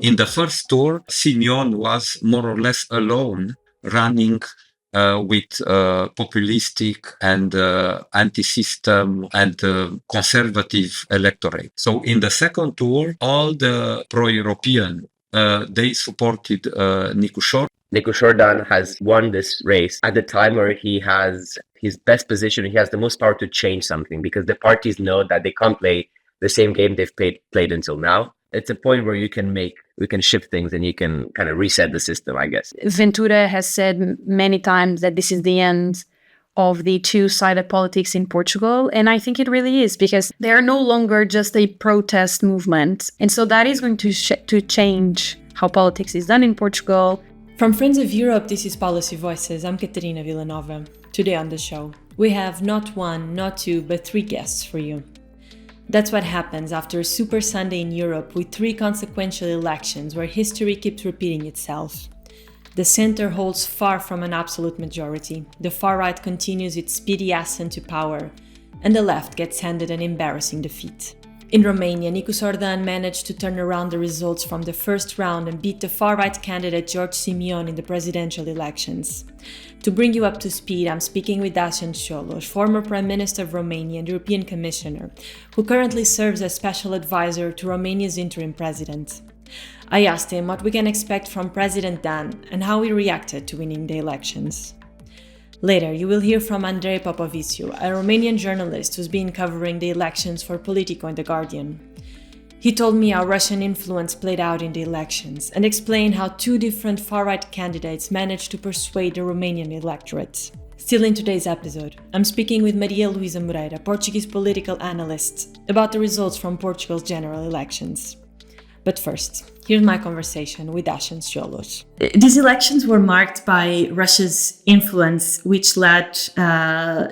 In the first tour, Simion was more or less alone, running with populistic and anti-system and conservative electorate. So in the second tour, all the pro-European, they supported Nicusor. Nicusor Dan has won this race at the time where he has his best position. He has the most power to change something because the parties know that they can't play the same game they've played until now. It's a point where you can shift things and you can kind of reset the system, I guess. Ventura has said many times that this is the end of the two-sided politics in Portugal. And I think it really is, because they are no longer just a protest movement. And so that is going to change how politics is done in Portugal. From Friends of Europe, this is Policy Voices. I'm Catarina Vila Nova. Today on the show, we have not one, not two, but three guests for you. That's what happens after a Super Sunday in Europe with three consequential elections where history keeps repeating itself. The center holds far from an absolute majority, the far right continues its speedy ascent to power, and the left gets handed an embarrassing defeat. In Romania, Nicusor Dan managed to turn around the results from the first round and beat the far-right candidate George Simion in the presidential elections. To bring you up to speed, I'm speaking with Dacian Ciolos, former Prime Minister of Romania and European Commissioner, who currently serves as special advisor to Romania's interim president. I asked him what we can expect from President Dan and how he reacted to winning the elections. Later, you will hear from Andrei Popoviciu, a Romanian journalist who's been covering the elections for Politico and The Guardian. He told me how Russian influence played out in the elections and explained how two different far-right candidates managed to persuade the Romanian electorate. Still in today's episode, I'm speaking with Maria Luisa Moreira, Portuguese political analyst, about the results from Portugal's general elections. But first, here's my conversation with Dacian Ciolos. These elections were marked by Russia's influence, which led,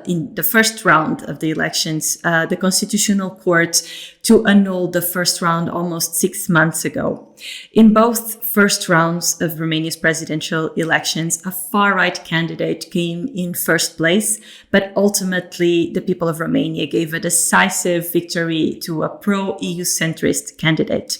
in the first round of the elections, the Constitutional Court to annul the first round almost 6 months ago. In both first rounds of Romania's presidential elections, a far-right candidate came in first place, but ultimately the people of Romania gave a decisive victory to a pro-EU centrist candidate.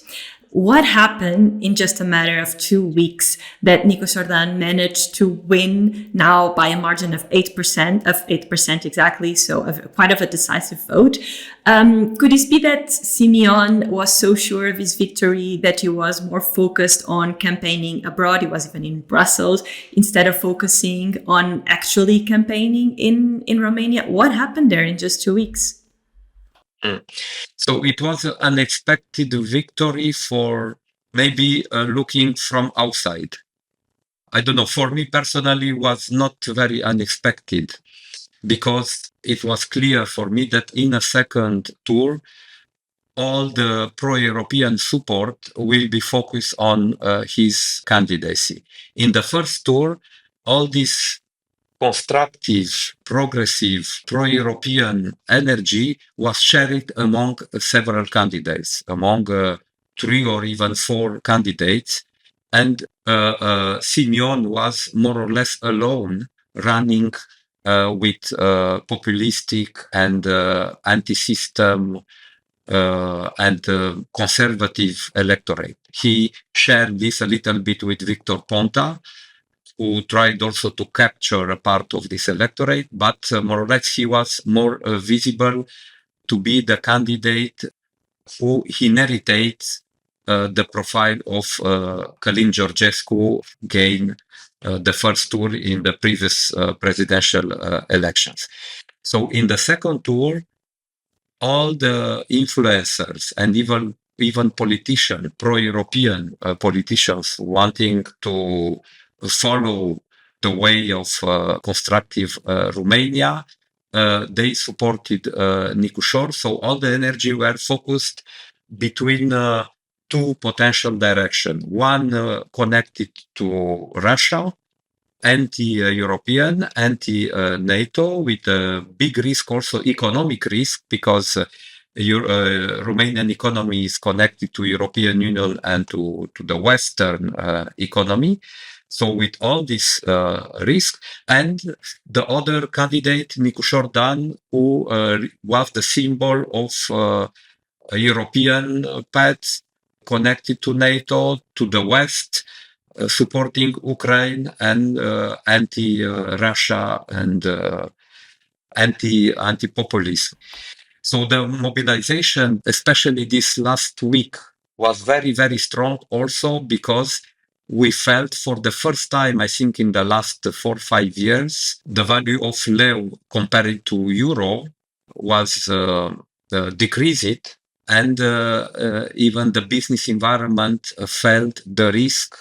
What happened in just a matter of 2 weeks that Nicusor Dan managed to win now by a margin of 8% exactly, so quite of a decisive vote? Could it be that Simion was so sure of his victory that he was more focused on campaigning abroad? He was even in Brussels instead of focusing on actually campaigning in Romania. What happened there in just 2 weeks? So it was an unexpected victory for maybe looking from outside. I don't know, for me personally, it was not very unexpected, because it was clear for me that in a second tour, all the pro-European support will be focused on his candidacy. In the first tour, all this constructive, progressive, pro-European energy was shared among several candidates, among 3 or even 4 candidates. And Simion was more or less alone, running with populistic and anti-system and conservative electorate. He shared this a little bit with Victor Ponta, who tried also to capture a part of this electorate, but more or less he was more visible to be the candidate who inherited the profile of Călin Georgescu gained the first tour in the previous presidential elections. So in the second tour, all the influencers and even politicians, pro-European politicians wanting to follow the way of constructive Romania, they supported Nicusor. So all the energy were focused between 2 potential directions. One connected to Russia, anti-European, anti-NATO, with a big risk, also economic risk, because Romanian economy is connected to European Union and to the Western economy. So with all this risk, and the other candidate, Nicusor Dan, who was the symbol of a European path, connected to NATO, to the West, supporting Ukraine and anti-Russia and anti-populism. So the mobilization, especially this last week, was very, very strong also because we felt for the first time, I think in the last 4 or 5 years, the value of leu compared to euro was decreased, and even the business environment felt the risk,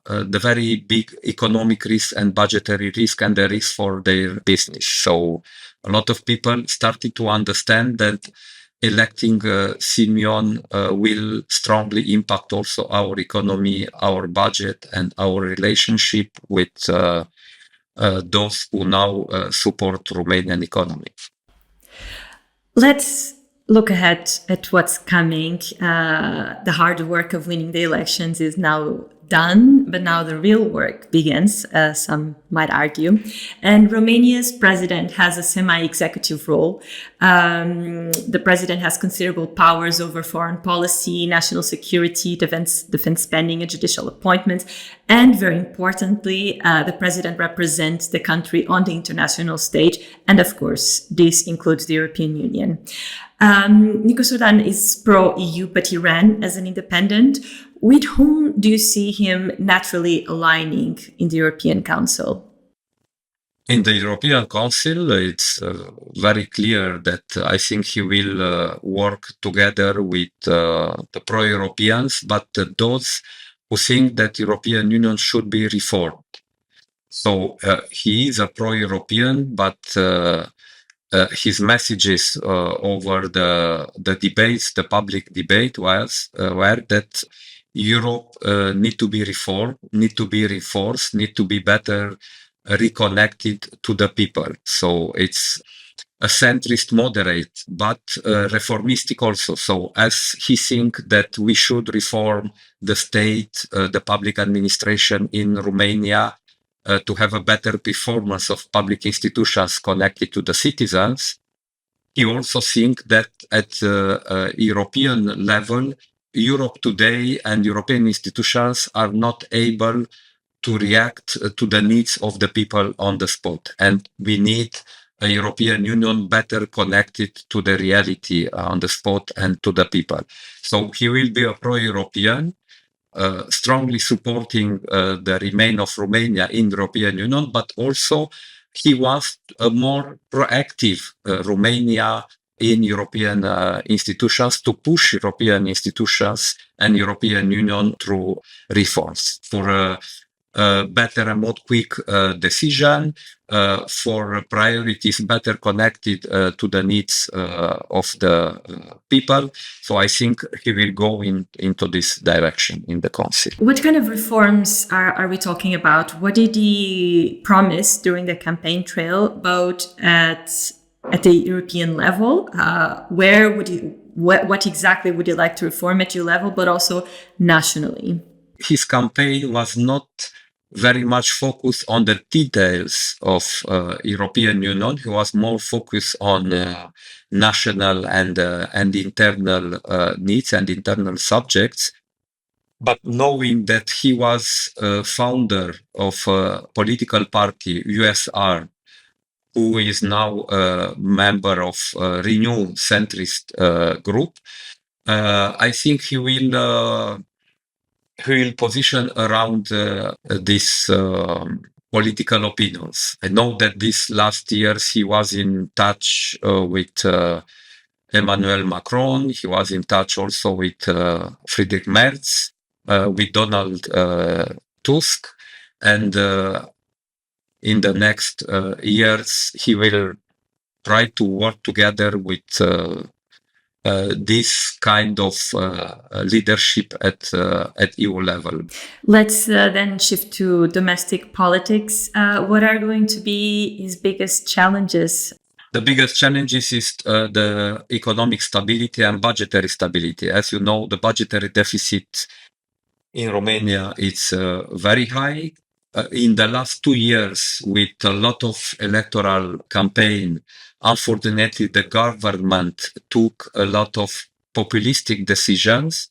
the very big economic risk and budgetary risk and the risk for their business. So a lot of people started to understand that electing Simion will strongly impact also our economy, our budget, and our relationship with those who now support Romanian economy. Let's look ahead at what's coming. The hard work of winning the elections is now done, but now the real work begins, some might argue. And Romania's president has a semi-executive role. The president has considerable powers over foreign policy, national security, defense spending, and judicial appointments. And very importantly, the president represents the country on the international stage. And of course, this includes the European Union. Nicusor Dan is pro-EU, but he ran as an independent. With whom do you see him naturally aligning in the European Council? In the European Council, it's very clear that I think he will work together with the pro-Europeans, but those who think that European Union should be reformed. So he is a pro-European, but his messages over the debates, the public debate were that Europe need to be reformed, need to be reinforced, need to be better reconnected to the people. So it's a centrist moderate, but reformistic also. So as he thinks that we should reform the state, the public administration in Romania, to have a better performance of public institutions connected to the citizens, he also thinks that at European level, Europe today and European institutions are not able to react to the needs of the people on the spot. And we need a European Union better connected to the reality on the spot and to the people. So he will be a pro-European, strongly supporting the remain of Romania in the European Union, but also he wants a more proactive Romania in European institutions, to push European institutions and European Union through reforms for a better and more quick decision, for priorities better connected to the needs of the people. So I think he will go into this direction in the Council. What kind of reforms are we talking about? What did he promise during the campaign trail, both at the European level? Where would you, what exactly would you like to reform at your level, but also nationally? His campaign was not very much focused on the details of European Union. He was more focused on national and internal needs and internal subjects. But knowing that he was a founder of a political party, USR, who is now a member of Renew centrist group, I think he will position around these political opinions. I know that these last years he was in touch with Emmanuel Macron. He was in touch also with Friedrich Merz, with Donald Tusk, and in the next years he will try to work together with this kind of leadership at EU level. Let's then shift to domestic politics. What are going to be his biggest challenges? The biggest challenges is the economic stability and budgetary stability. As you know, the budgetary deficit in Romania is very high. In the last 2 years, with a lot of electoral campaign, unfortunately, the government took a lot of populistic decisions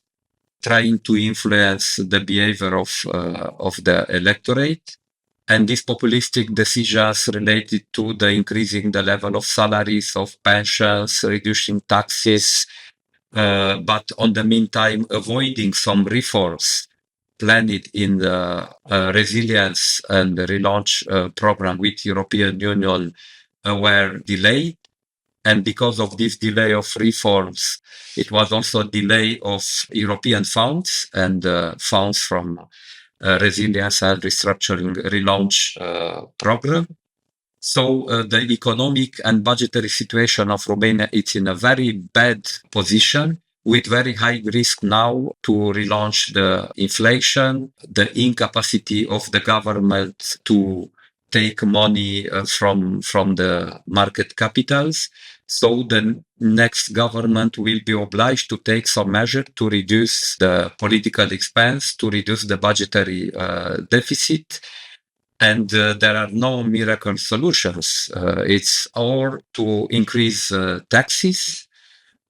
trying to influence the behavior of the electorate. And these populistic decisions related to the increasing the level of salaries, of pensions, reducing taxes, but on the meantime, avoiding some reforms planned in the resilience and relaunch program with European Union were delayed. And because of this delay of reforms, it was also a delay of European funds and funds from resilience and restructuring relaunch program. So the economic and budgetary situation of Romania is in a very bad position with very high risk now to relaunch the inflation, the incapacity of the government to take money from the market capitals. So the next government will be obliged to take some measure to reduce the political expense, to reduce the budgetary deficit. And there are no miracle solutions. It's or to increase taxes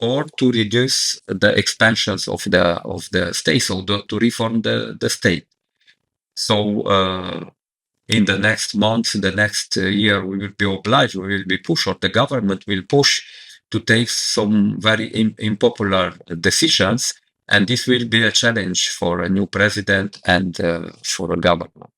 or to reduce the expansions of the state, so to reform the state. So in the next month, the next year, we will be obliged, we will be pushed, or the government will push to take some very unpopular decisions. And this will be a challenge for a new president and for a government.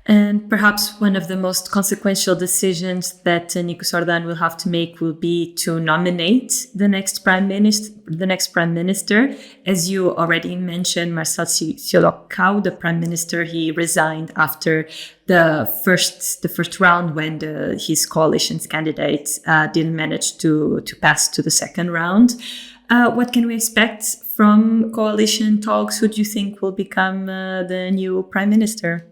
And perhaps one of the most consequential decisions that Nicusor Dan will have to make will be to nominate the next prime minister. As you already mentioned, Marcel Cioloș, the prime minister, he resigned after the first round when his coalition's candidate didn't manage to pass to the second round. What can we expect from coalition talks? Who do you think will become the new prime minister?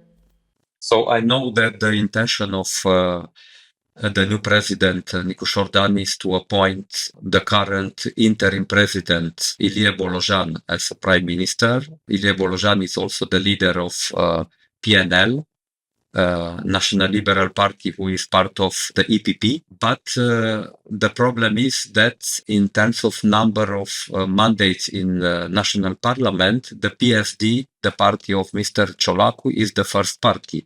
So I know that the intention of the new president, Nicusor Dan, is to appoint the current interim president, Ilie Bolojan, as a prime minister. Ilie Bolojan is also the leader of PNL, National Liberal Party, who is part of the EPP. But the problem is that in terms of number of mandates in the national parliament, the PSD, the party of Mr. Ciolacu, is the first party.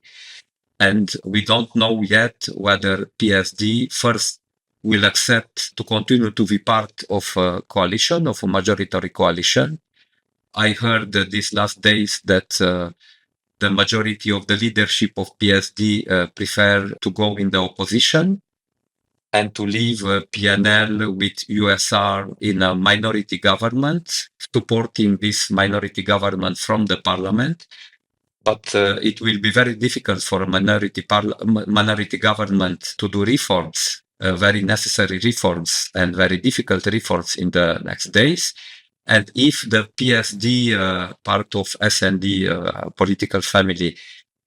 And we don't know yet whether PSD first will accept to continue to be part of a coalition, of a majority coalition. I heard these last days that the majority of the leadership of PSD prefer to go in the opposition and to leave PNL with USR in a minority government, supporting this minority government from the parliament. But it will be very difficult for a minority government to do reforms, very necessary reforms and very difficult reforms in the next days. And if the PSD, part of SND political family,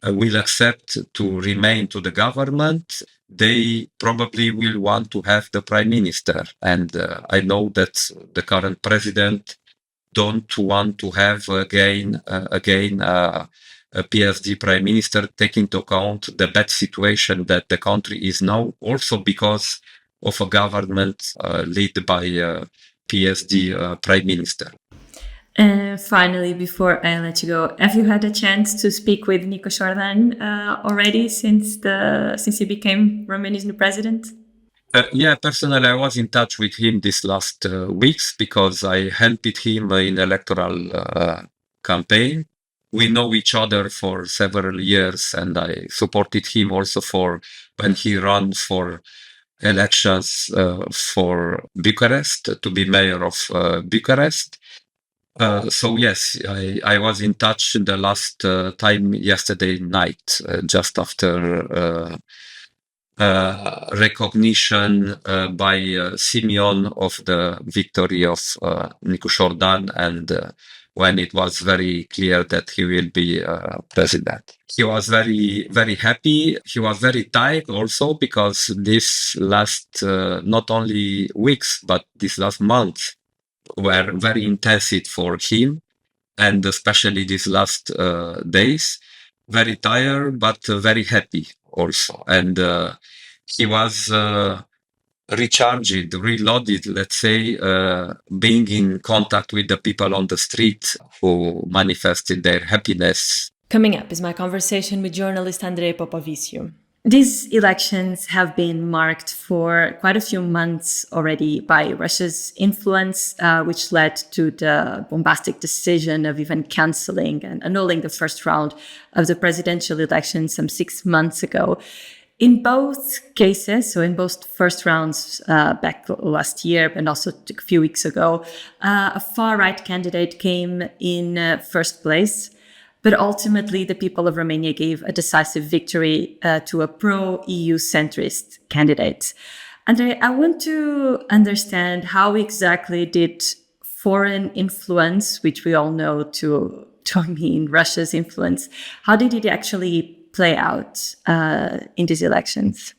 will accept to remain to the government, they probably will want to have the prime minister. And I know that the current president don't want to have again a PSD prime minister, taking into account the bad situation that the country is now, also because of a government led by PSD prime minister. Finally, before I let you go, have you had a chance to speak with Nicusor Dan already since he became Romania's new president? Yeah, personally, I was in touch with him these last weeks because I helped him in electoral campaign. We know each other for several years, and I supported him also for when he ran for elections for Bucharest, to be mayor of Bucharest. So yes, I was in touch the last time yesterday night, just after recognition by Simion of the victory of Nicusor Dan, and when it was very clear that he will be president. He was very, very happy. He was very tired also because this last, not only weeks, but this last month were very intensive for him, and especially these last days. Very tired, but very happy also. And he was recharged, reloaded, let's say, being in contact with the people on the street who manifested their happiness. Coming up is my conversation with journalist Andrei Popoviciu. These elections have been marked for quite a few months already by Russia's influence, which led to the bombastic decision of even cancelling and annulling the first round of the presidential election some 6 months ago. In both cases, so in both first rounds back last year and also a few weeks ago, a far-right candidate came in first place. But ultimately, the people of Romania gave a decisive victory to a pro-EU centrist candidate. Andrei, I want to understand how exactly did foreign influence, which we all know to mean Russia's influence, how did it actually play out in these elections?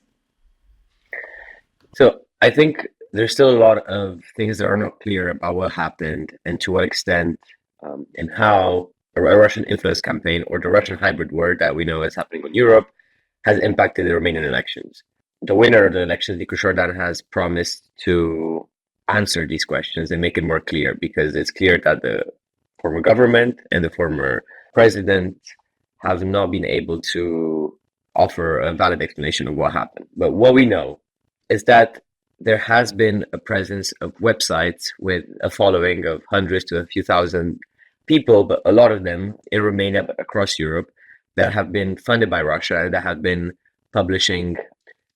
So I think there's still a lot of things that are not clear about what happened and to what extent and how a Russian influence campaign, or the Russian hybrid war that we know is happening in Europe, has impacted the Romanian elections. The winner of the elections, Nicusor Dan, has promised to answer these questions and make it more clear, because it's clear that the former government and the former president have not been able to offer a valid explanation of what happened. But what we know is that there has been a presence of websites with a following of hundreds to a few thousand people, but a lot of them in Romania, but across Europe, that have been funded by Russia and that have been publishing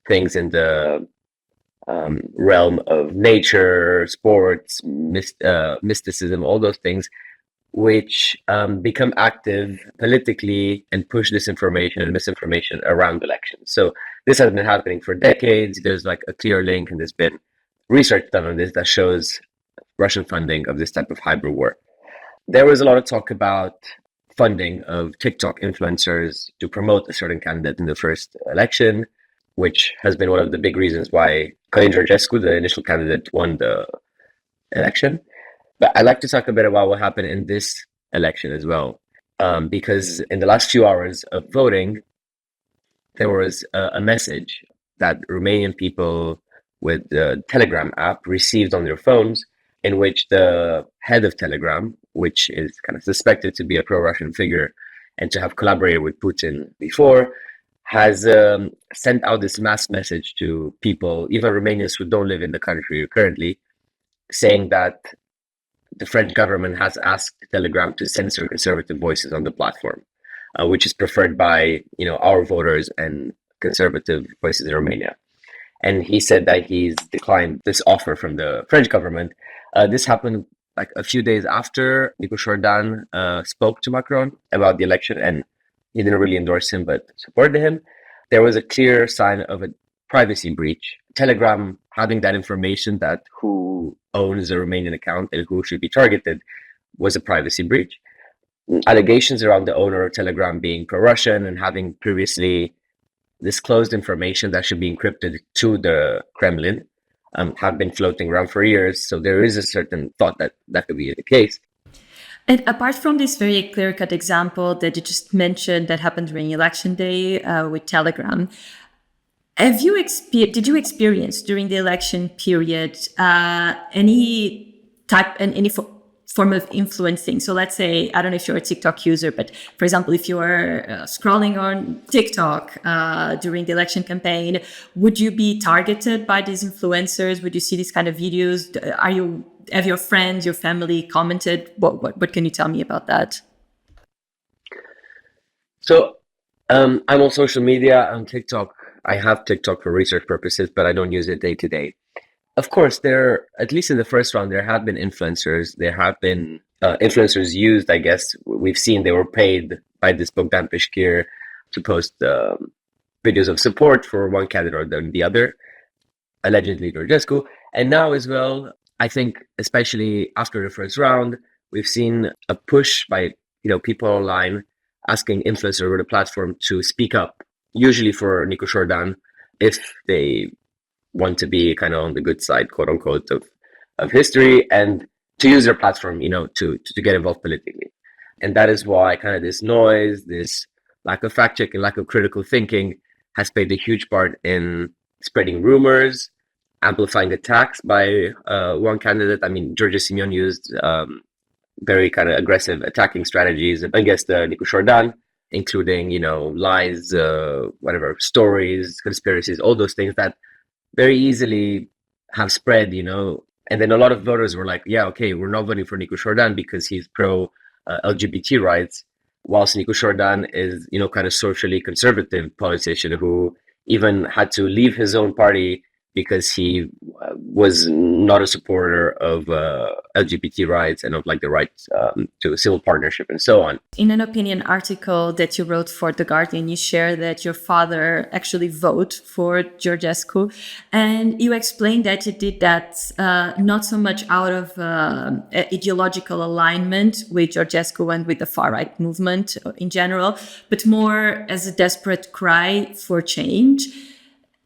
things in the realm of nature, sports, mysticism, all those things, which become active politically and push disinformation and misinformation around elections. So this has been happening for decades. There's like a clear link, and there's been research done on this that shows Russian funding of this type of hybrid war. There was a lot of talk about funding of TikTok influencers to promote a certain candidate in the first election, which has been one of the big reasons why Călin Georgescu, the initial candidate, won the election. But I'd like to talk a bit about what happened in this election as well, because in the last few hours of voting, there was a message that Romanian people with the Telegram app received on their phones, in which the head of Telegram, which is kind of suspected to be a pro-Russian figure and to have collaborated with Putin before, has sent out this mass message to people, even Romanians who don't live in the country currently, saying that the French government has asked Telegram to censor conservative voices on the platform, which is preferred by our voters and conservative voices in Romania. And he said that he's declined this offer from the French government. This happened like a few days after Nicusor Dan spoke to Macron about the election, and he didn't really endorse him, but supported him. There was a clear sign of a privacy breach. Telegram having that information that who owns a Romanian account and who should be targeted was a privacy breach. Allegations around the owner of Telegram being pro-Russian and having previously disclosed information that should be encrypted to the Kremlin have been floating around for years. So there is a certain thought that that could be the case. And apart from this very clear-cut example that you just mentioned that happened during election day with Telegram, did you experience during the election period any form of influencing? So let's say, I don't know if you're a TikTok user, but for example, if you're scrolling on TikTok during the election campaign, would you be targeted by these influencers? Would you see these kind of videos? Have your friends, your family commented? What can you tell me about that? So I'm on social media, on TikTok. I have TikTok for research purposes, but I don't use it day to day. Of course, at least in the first round, there have been influencers. There have been influencers used, I guess. We've seen they were paid by this Bogdan Peshkir to post videos of support for one candidate or the other, allegedly Georgescu. And now as well, I think, especially after the first round, we've seen a push by people online asking influencers over the platform to speak up, usually for Nicusor Dan, if they want to be kind of on the good side, quote unquote, of history, and to use their platform, to get involved politically. And that is why kind of this noise, this lack of fact checking, lack of critical thinking has played a huge part in spreading rumors amplifying attacks by one candidate. I mean, George Simion used very kind of aggressive attacking strategies against Nicusor Dan, including, lies, whatever, stories, conspiracies, all those things that very easily have spread, and then a lot of voters were like, yeah, okay, we're not voting for Nicusor Dan because he's pro LGBT rights, whilst Nicusor Dan is, kind of socially conservative politician who even had to leave his own party because he was not a supporter of LGBT rights and of like the rights to civil partnership and so on. In an opinion article that you wrote for The Guardian, you share that your father actually voted for Georgescu, and you explained that you did that not so much out of ideological alignment with Georgescu and with the far-right movement in general, but more as a desperate cry for change.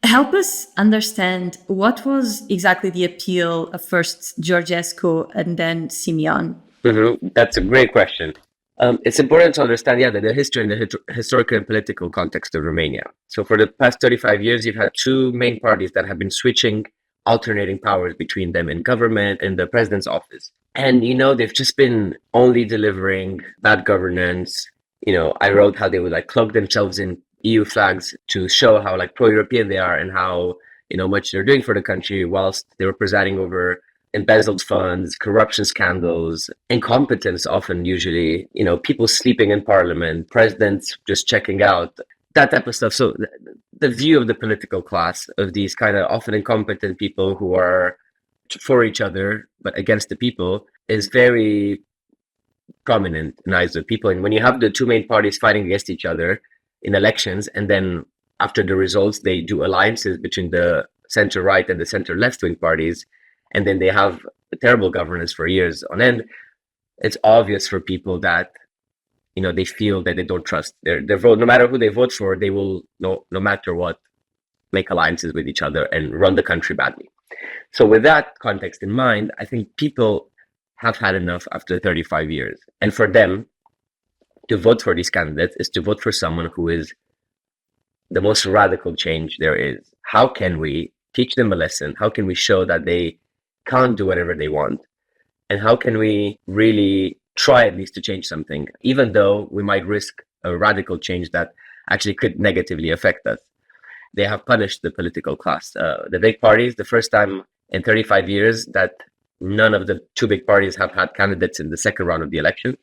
Help us understand what was exactly the appeal of first Georgescu and then Simion. Mm-hmm. That's a great question. It's important to understand, the history and the historical and political context of Romania. So for the past 35 years, you've had two main parties that have been switching, alternating powers between them in government and the president's office. And, they've just been only delivering bad governance. I wrote how they would like cloak themselves in EU flags to show how like pro-European they are and how much they're doing for the country, whilst they were presiding over embezzled funds, corruption scandals, incompetence often, usually, people sleeping in parliament, presidents just checking out, that type of stuff. So the view of the political class of these kind of often incompetent people who are for each other but against the people is very prominent in eyes of people. And when you have the two main parties fighting against each other in elections, and then after the results, they do alliances between the center-right and the center-left-wing parties, and then they have terrible governance for years on end, it's obvious for people that, they feel that they don't trust their vote. No matter who they vote for, they will, no matter what, make alliances with each other and run the country badly. So with that context in mind, I think people have had enough after 35 years. And for them, to vote for these candidates is to vote for someone who is the most radical change there is. How can we teach them a lesson? How can we show that they can't do whatever they want? And how can we really try at least to change something, even though we might risk a radical change that actually could negatively affect us? They have punished the political class. The big parties, the first time in 35 years that none of the two big parties have had candidates in the second round of the election,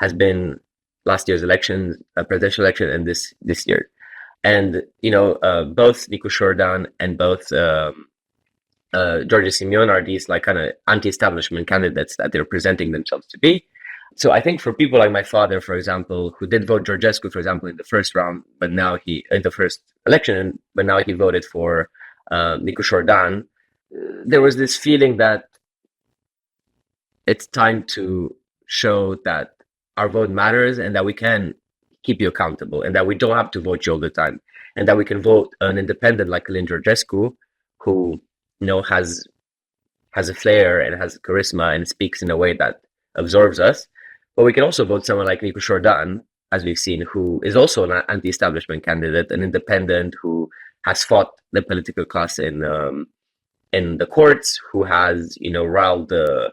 has been last year's election, presidential election, and this year. And, both Nicusor Dan and both George Simion are these like kind of anti-establishment candidates that they're presenting themselves to be. So I think for people like my father, for example, who did vote Georgescu, for example, in the first round, but now in the first election, but now he voted for Nicusor Dan, there was this feeling that it's time to show that our vote matters and that we can keep you accountable and that we don't have to vote you all the time and that we can vote an independent like Călin Georgescu, who has a flair and has charisma and speaks in a way that absorbs us. But we can also vote someone like Nicusor Dan, as we've seen, who is also an anti-establishment candidate, an independent who has fought the political class in the courts, who has riled the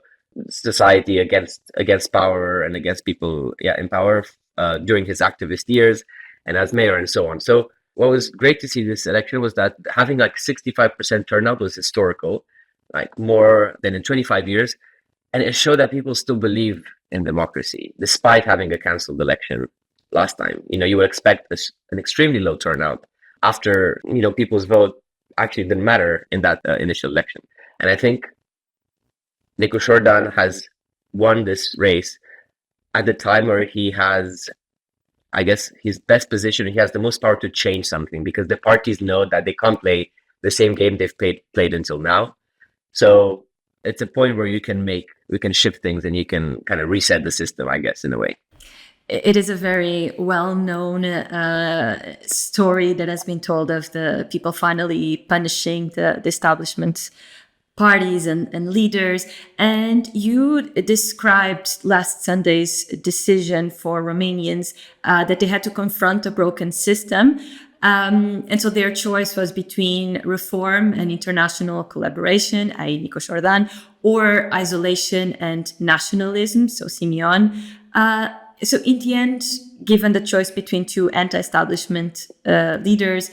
society against power and against people in power during his activist years and as mayor and so on. So what was great to see this election was that having like 65% turnout was historical, like more than in 25 years. And it showed that people still believe in democracy, despite having a cancelled election last time. You would expect an extremely low turnout after, people's vote actually didn't matter in that initial election. And I think Nicusor Dan has won this race at the time where he has, I guess, his best position. He has the most power to change something because the parties know that they can't play the same game they've played until now. So it's a point where we can shift things and you can kind of reset the system, I guess, in a way. It is a very well-known story that has been told of the people finally punishing the establishment parties and leaders. And you described last Sunday's decision for Romanians that they had to confront a broken system. And so their choice was between reform and international collaboration, i.e. Nicusor Dan, or isolation and nationalism, so Simion. So in the end, given the choice between two anti-establishment leaders,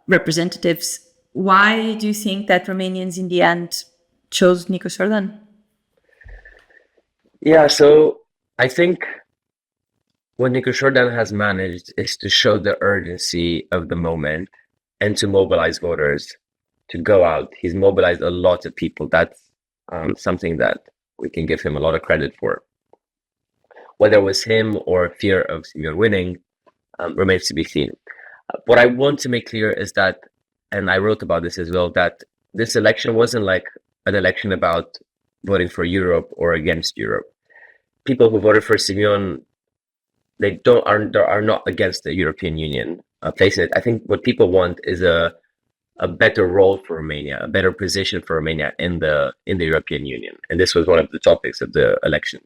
representatives, why do you think that Romanians in the end chose Nicusor Dan? Yeah, so I think what Nicusor Dan has managed is to show the urgency of the moment and to mobilize voters to go out. He's mobilized a lot of people. That's something that we can give him a lot of credit for. Whether it was him or fear of Simion winning remains to be seen. What I want to make clear is that, and I wrote about this as well, that this election wasn't like an election about voting for Europe or against Europe. People who voted for Simion, they are not against the European Union placing it. I think what people want is a better role for Romania, a better position for Romania in the European Union, and this was one of the topics of the election.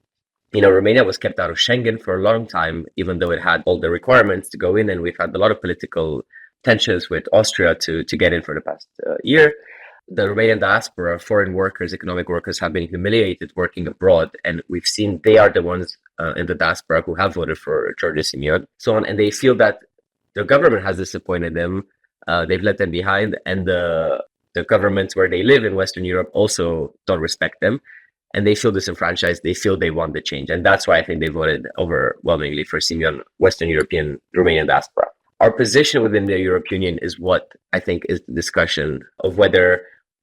Romania was kept out of Schengen for a long time, even though it had all the requirements to go in, and we've had a lot of political tensions with Austria to get in for the past year. The Romanian diaspora, foreign workers, economic workers, have been humiliated working abroad, and we've seen they are the ones in the diaspora who have voted for George Simion, so on, and they feel that the government has disappointed them. They've let them behind, and the governments where they live in Western Europe also don't respect them, and they feel disenfranchised. They feel they want the change, and that's why I think they voted overwhelmingly for Simion, Western European, Romanian diaspora. Our position within the European Union is what I think is the discussion of whether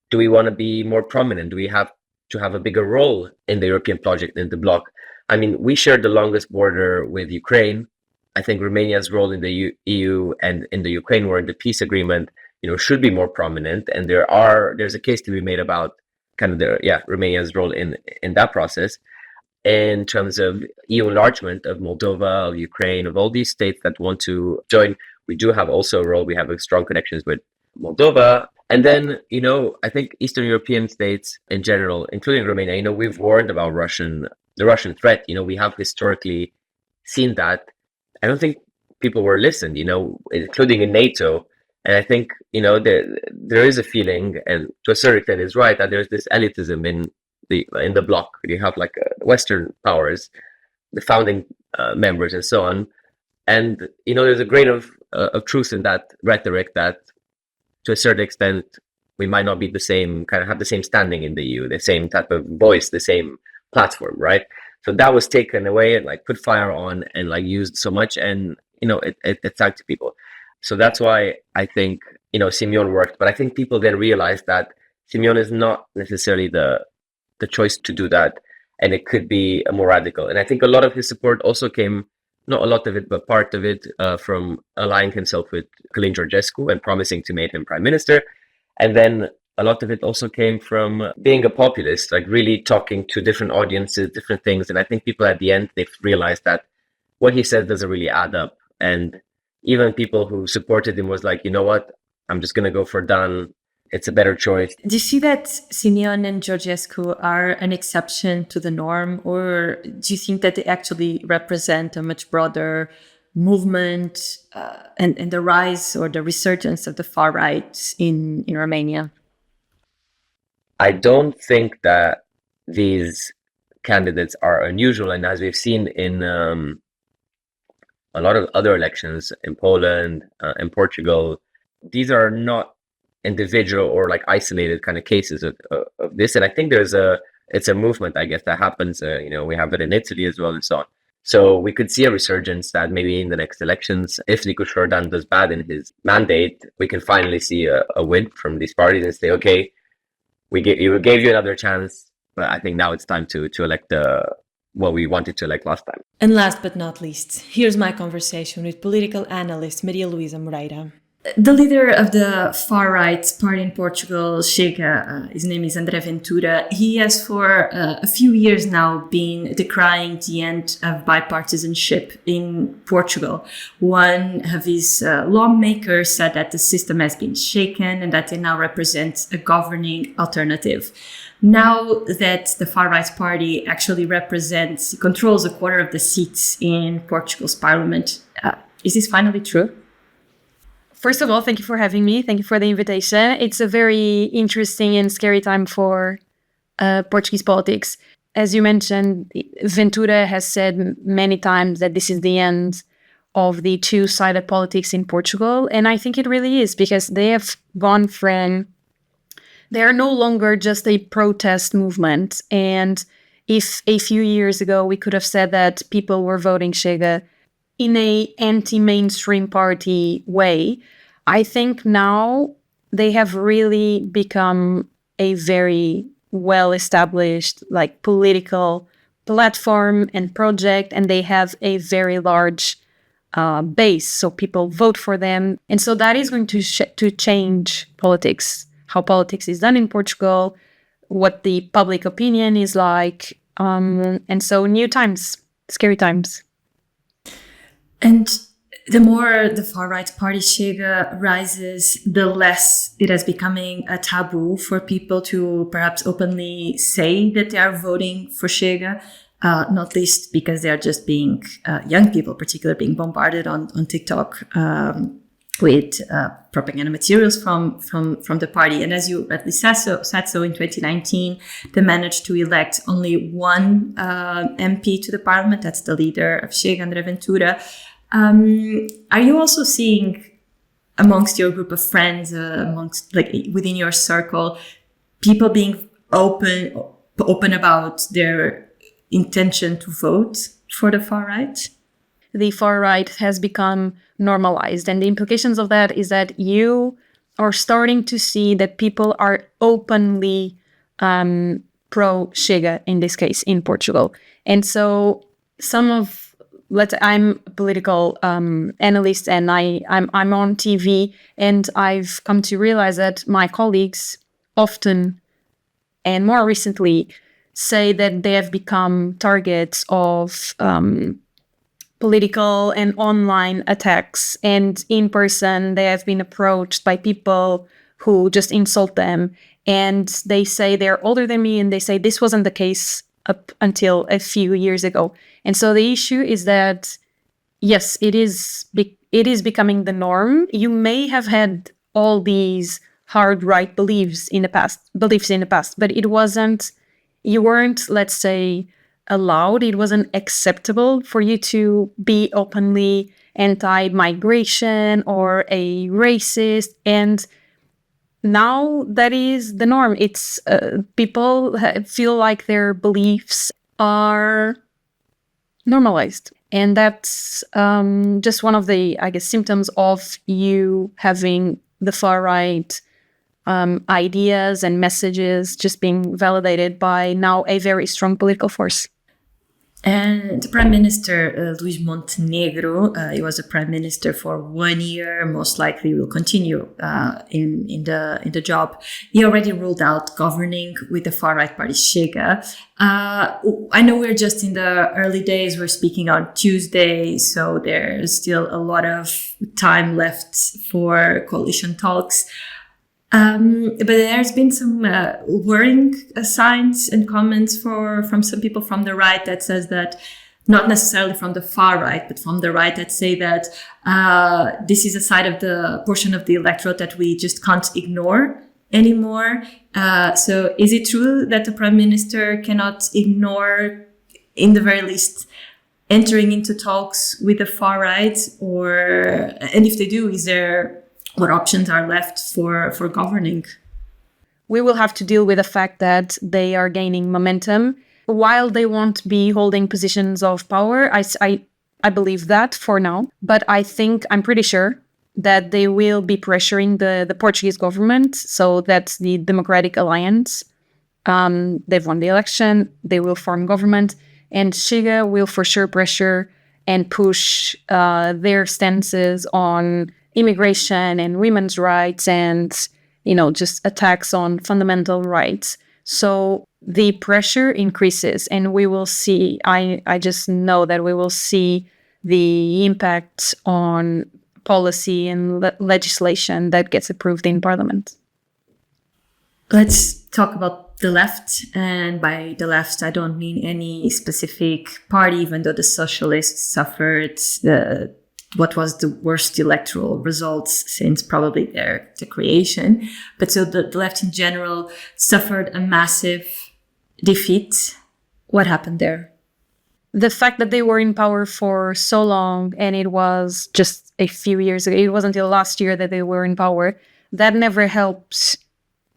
do we want to be more prominent? Do we have to have a bigger role in the European project, in the bloc? I mean, we share the longest border with Ukraine. I think Romania's role in the EU and in the Ukraine war, in the peace agreement, should be more prominent. And there's a case to be made about kind of Romania's role in that process. In terms of EU enlargement of Moldova, of Ukraine, of all these states that want to join, we do have also a role. We have strong connections with Moldova. And then, I think Eastern European states in general, including Romania, we've warned about the Russian threat. We have historically seen that. I don't think people were listened, including in NATO. And I think, there is a feeling, and to a certain extent is right, that there's this elitism in the bloc. You have like Western powers, the founding members and so on. And, there's a grain of truth in that rhetoric that to a certain extent, we might not be have the same standing in the EU, the same type of voice, the same platform, right? So that was taken away and put fire on and used so much, and it attacked people. So that's why I think Simion worked, but I think people then realized that Simion is not necessarily the choice to do that, and it could be more radical. And I think a lot of his support also came, not a lot of it, but part of it, from allying himself with Călin Georgescu and promising to make him prime minister, and then a lot of it also came from being a populist, really talking to different audiences, different things. And I think people at the end, they've realized that what he says doesn't really add up. And even people who supported him was like, you know what, I'm just going to go for Dan. It's a better choice. Do you see that Simion and Georgescu are an exception to the norm? Or do you think that they actually represent a much broader movement and the rise or the resurgence of the far right in Romania? I don't think that these candidates are unusual. And as we've seen in a lot of other elections in Poland and Portugal, these are not individual or isolated kind of cases of this. And I think it's a movement, I guess, that happens. We have it in Italy as well and so on. So we could see a resurgence that maybe in the next elections, if Nicusor Dan does bad in his mandate, we can finally see a win from these parties and say, okay, we gave you another chance, but I think now it's time to elect what we wanted to elect last time. And last but not least, here's my conversation with political analyst Maria Luisa Moreira. The leader of the far-right party in Portugal, Chega, his name is André Ventura, he has for a few years now been decrying the end of bipartisanship in Portugal. One of his lawmakers said that the system has been shaken and that it now represents a governing alternative. Now that the far-right party actually controls a quarter of the seats in Portugal's parliament, is this finally true? First of all, thank you for having me. Thank you for the invitation. It's a very interesting and scary time for Portuguese politics. As you mentioned, Ventura has said many times that this is the end of the two-sided politics in Portugal. And I think it really is, because they have gone from, they are no longer just a protest movement. And if a few years ago we could have said that people were voting Chega in a anti-mainstream party way, I think now they have really become a very well-established political platform and project, and they have a very large base, so people vote for them, and so that is going to change politics, how politics is done in Portugal, what the public opinion is like, and so new times, scary times. And the more the far-right party Chega rises, the less it is becoming a taboo for people to perhaps openly say that they are voting for Chega, not least because they are just being, young people particularly, being bombarded on TikTok with propaganda materials from the party. And as you at least said so in 2019, they managed to elect only one MP to the parliament. That's the leader of Chega, Andrei Ventura. Are you also seeing amongst your group of friends, within your circle, people being open about their intention to vote for the far right? The far right has become normalized, and the implications of that is that you are starting to see that people are openly pro Chega in this case in Portugal, and so I'm a political analyst, and I'm on TV, and I've come to realize that my colleagues often, and more recently, say that they have become targets of political and online attacks, and in person they have been approached by people who just insult them, and they say they're older than me, and they say this wasn't the case up until a few years ago. And so the issue is that, yes, it is becoming the norm. You may have had all these hard right beliefs in the past, but you weren't, let's say, allowed. It wasn't acceptable for you to be openly anti-migration or a racist. And now that is the norm. It's people feel like their beliefs are normalized, and that's just one of the, I guess, symptoms of you having the far right ideas and messages just being validated by now a very strong political force. And the Prime Minister, Luís Montenegro, he was a Prime Minister for 1 year, most likely will continue in the job. He already ruled out governing with the far-right party Chega. I know we're just in the early days, we're speaking on Tuesday, so there's still a lot of time left for coalition talks. But there's been some worrying signs and comments from some people from the right that says that, not necessarily from the far right, but from the right, that say that this is a side of the portion of the electorate that we just can't ignore anymore. So is it true that the Prime Minister cannot ignore, in the very least, entering into talks with the far right? And if they do, what options are left for governing? We will have to deal with the fact that they are gaining momentum. While they won't be holding positions of power, I believe that for now. But I'm pretty sure that they will be pressuring the Portuguese government. So that's the Democratic Alliance. They've won the election. They will form government. And Chega will for sure pressure and push their stances on immigration and women's rights and, just attacks on fundamental rights. So the pressure increases, and we will see, I just know that we will see the impact on policy and legislation that gets approved in Parliament. Let's talk about the left. And by the left, I don't mean any specific party, even though the socialists suffered what was the worst electoral results since probably the creation. But so the left in general suffered a massive defeat. What happened there? The fact that they were in power for so long, and it was just a few years ago, it wasn't until last year that they were in power, that never helped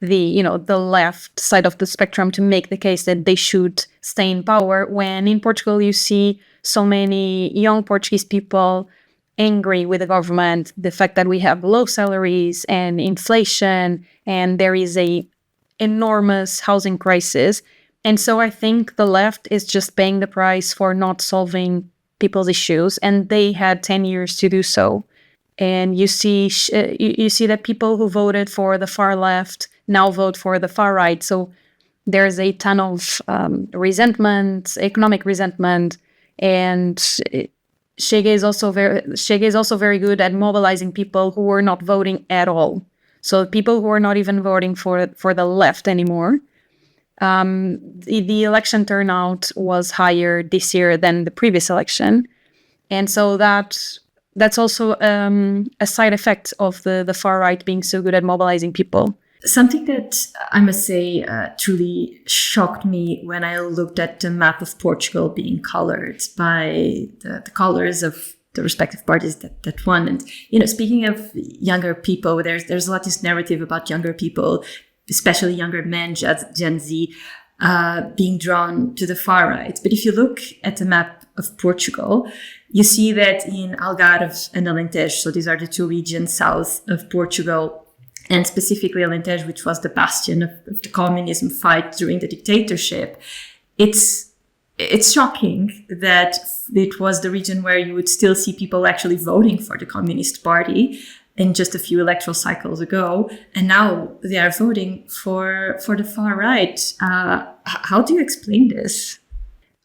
the left side of the spectrum to make the case that they should stay in power, when in Portugal you see so many young Portuguese people angry with the government, the fact that we have low salaries and inflation, and there is a enormous housing crisis. And so I think the left is just paying the price for not solving people's issues, and they had 10 years to do so. And you see that people who voted for the far left now vote for the far right. So there's a ton of resentment, economic resentment, and Chega is also very good at mobilizing people who were not voting at all. So people who are not even voting for the left anymore. The election turnout was higher this year than the previous election, and so that's also a side effect of the far right being so good at mobilizing people. Something that I must say truly shocked me when I looked at the map of Portugal being colored by the colors of the respective parties that won. And speaking of younger people, there's a lot of this narrative about younger people, especially younger men, Gen Z, being drawn to the far right. But if you look at the map of Portugal, you see that in Algarve and Alentejo, so these are the two regions south of Portugal, and specifically Alentejo, which was the bastion of the communism fight during the dictatorship, it's shocking that it was the region where you would still see people actually voting for the Communist Party in just a few electoral cycles ago, and now they are voting for the far right. How do you explain this?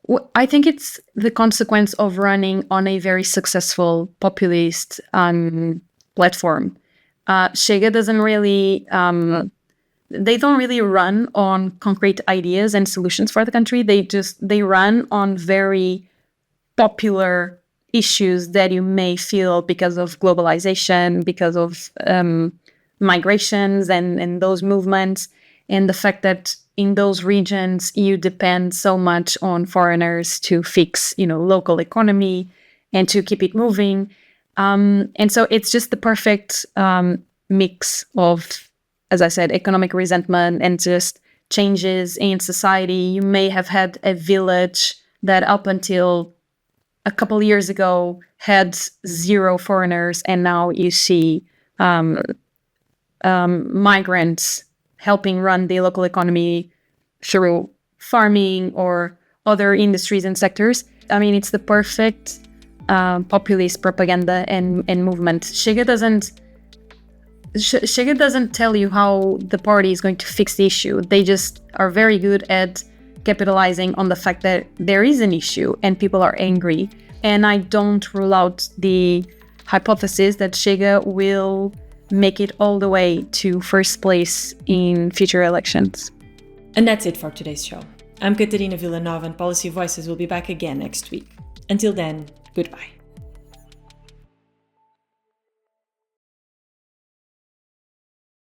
Well, I think it's the consequence of running on a very successful populist platform. Chega doesn't really, they don't really run on concrete ideas and solutions for the country. They run on very popular issues that you may feel because of globalization, because of migrations and those movements, and the fact that in those regions you depend so much on foreigners to fix, local economy and to keep it moving. And so it's just the perfect mix of, as I said, economic resentment and just changes in society. You may have had a village that up until a couple years ago had 0 foreigners, and now you see migrants helping run the local economy through farming or other industries and sectors. I mean, it's the perfect populist propaganda and movement. Chega doesn't tell you how the party is going to fix the issue. They just are very good at capitalizing on the fact that there is an issue and people are angry. And I don't rule out the hypothesis that Chega will make it all the way to first place in future elections. And that's it for today's show. I'm Catarina Vila Nova, and Policy Voices will be back again next week. Until then, goodbye.